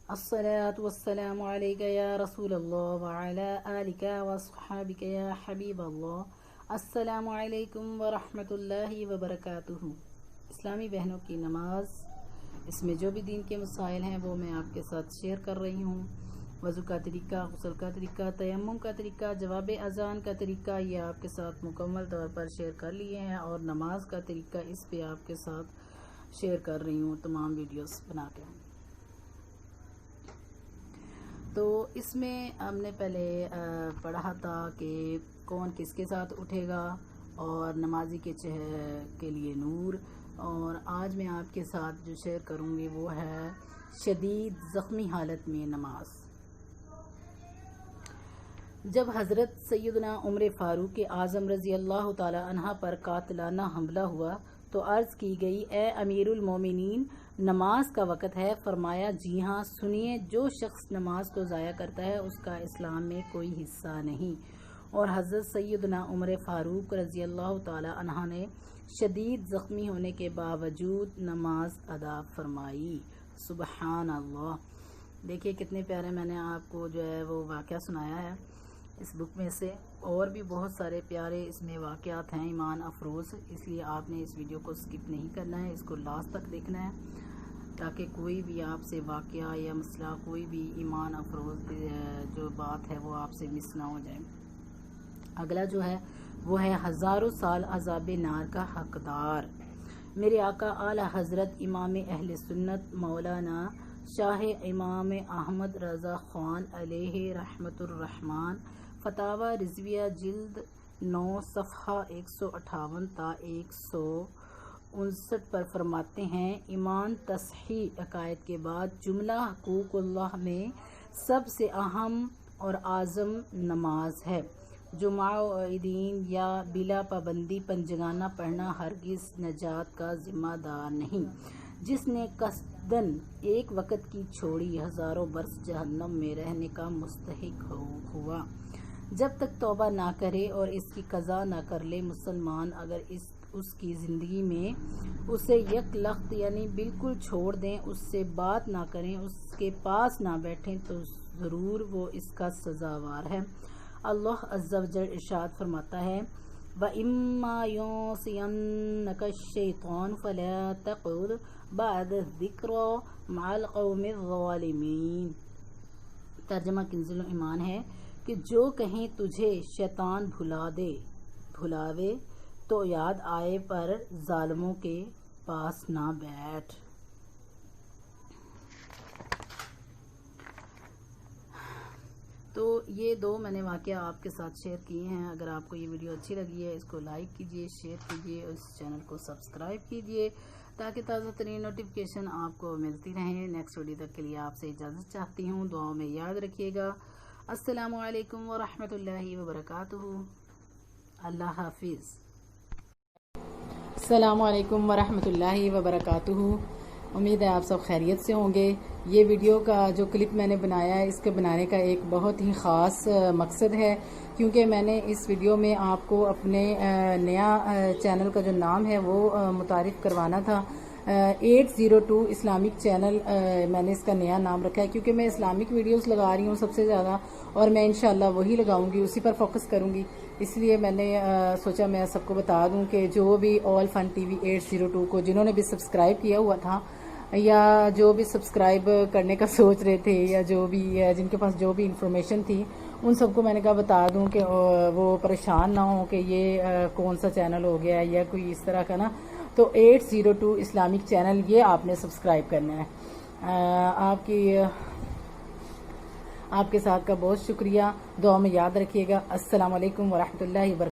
الصلاة والسلام عليك يا رسول الله وعلى آلك وصحابك يا حبیب اللہ۔ السلام علیکم ورحمۃ اللہ وبرکاتہ۔ اسلامی بہنوں کی نماز، اس میں جو بھی دین کے مسائل ہیں وہ میں آپ کے ساتھ شیئر کر رہی ہوں۔ وضو کا طریقہ، غسل کا طریقہ، تیمم کا طریقہ، جواب اذان کا طریقہ، یہ آپ کے ساتھ مکمل طور پر شیئر کر لیے ہیں، اور نماز کا طریقہ اس پہ آپ کے ساتھ شیئر کر رہی ہوں تمام ویڈیوز بنا کے۔ تو اس میں ہم نے پہلے پڑھا تھا کہ کون کس کے ساتھ اٹھے گا اور نمازی کے چہرے کے لیے نور، اور آج میں آپ کے ساتھ جو شیئر کروں گی وہ ہے شدید زخمی حالت میں نماز۔ جب حضرت سیدنا عمر فاروق اعظم رضی اللہ تعالی عنہ پر قاتلانہ حملہ ہوا تو عرض کی گئی، اے امیر المومنین، نماز کا وقت ہے۔ فرمایا، جی ہاں سنیے، جو شخص نماز کو ضائع کرتا ہے اس کا اسلام میں کوئی حصہ نہیں۔ اور حضرت سیدنا عمر فاروق رضی اللہ تعالی عنہ نے شدید زخمی ہونے کے باوجود نماز ادا فرمائی۔ سبحان اللہ۔ دیکھیے کتنے پیارے میں نے آپ کو جو ہے وہ واقعہ سنایا ہے اس بک میں سے، اور بھی بہت سارے پیارے اس میں واقعات ہیں ایمان افروز، اس لیے آپ نے اس ویڈیو کو سکپ نہیں کرنا ہے، اس کو لاسٹ تک دیکھنا ہے تاکہ کوئی بھی آپ سے واقعہ یا مسئلہ، کوئی بھی ایمان افروز جو بات ہے وہ آپ سے مس نہ ہو جائے۔ اگلا جو ہے وہ ہے ہزاروں سال عذاب نار کا حقدار۔ میرے آقا اعلی حضرت امام اہل سنت مولانا شاہ امام احمد رضا خان علیہ رحمت الرحمن فتاوی رضویہ جلد 9 صفحہ 158 تا 159 پر فرماتے ہیں، ایمان تصحیح عقائد کے بعد جملہ حقوق اللہ میں سب سے اہم اور اعظم نماز ہے۔ جمعہ و عیدین یا بلا پابندی پنجگانہ پڑھنا ہرگز نجات کا ذمہ دار نہیں۔ جس نے قصداً ایک وقت کی چھوڑی ہزاروں برس جہنم میں رہنے کا مستحق ہوا۔ جب تک توبہ نہ کرے اور اس کی قضا نہ کر لے، مسلمان اگر اس کی زندگی میں اسے یک لخت یعنی بالکل چھوڑ دیں، اس سے بات نہ کریں، اس کے پاس نہ بیٹھیں، تو ضرور وہ اس کا سزاوار ہے۔ اللہ عز و جل ارشاد فرماتا ہے، وَإِمَّا يُنْسِيَنَّكَ الشَّيْطَانُ فَلَا تَقْعُدْ بَعْدَ الذِّكْرَىٰ مَعَ الْقَوْمِ الظَّالِمِينَ۔ ترجمہ کنز ایمان ہے کہ جو کہیں تجھے شیطان بھلاوے تو یاد آئے پر ظالموں کے پاس نہ بیٹھ۔ تو یہ دو میں نے واقعہ آپ کے ساتھ شیئر کیے ہیں۔ اگر آپ کو یہ ویڈیو اچھی لگی ہے اس کو لائک کیجئے، شیئر کیجئے، اور اس چینل کو سبسکرائب کیجئے تاکہ تازہ ترین نوٹیفیکیشن آپ کو ملتی رہیں۔ نیکسٹ ویڈیو تک کے لیے آپ سے اجازت چاہتی ہوں، دعاؤں میں یاد رکھیے گا۔ السلام علیکم ورحمۃ اللہ وبرکاتہ۔ اللہ حافظ۔ السلام علیکم ورحمۃ اللہ وبرکاتہ۔ امید ہے آپ سب خیریت سے ہوں گے۔ یہ ویڈیو کا جو کلپ میں نے بنایا ہے، اس کے بنانے کا ایک بہت ہی خاص مقصد ہے، کیونکہ میں نے اس ویڈیو میں آپ کو اپنے نیا چینل کا جو نام ہے وہ متعارف کروانا تھا۔ 802 اسلامک چینل میں نے اس کا نیا نام رکھا ہے، کیونکہ میں اسلامک ویڈیوز لگا رہی ہوں سب سے زیادہ، اور میں انشاءاللہ وہی لگاؤں گی، اسی پر فوکس کروں گی۔ اس لیے میں نے سوچا میں سب کو بتا دوں کہ جو بھی آل فن ٹی وی 802 کو جنہوں نے بھی سبسکرائب کیا ہوا تھا، یا جو بھی سبسکرائب کرنے کا سوچ رہے تھے، یا جو بھی جن کے پاس جو بھی انفارمیشن تھی، ان سب کو میں نے کہا بتا دوں کہ وہ پریشان نہ ہوں کہ یہ کون سا چینل ہو گیا یا کوئی اس طرح کا نا۔ تو 802 اسلامک چینل یہ آپ نے سبسکرائب کرنا ہے۔ آپ کے ساتھ کا بہت شکریہ، دعا میں یاد رکھیے گا۔ السلام علیکم ورحمۃ اللہ وبرکاتہ۔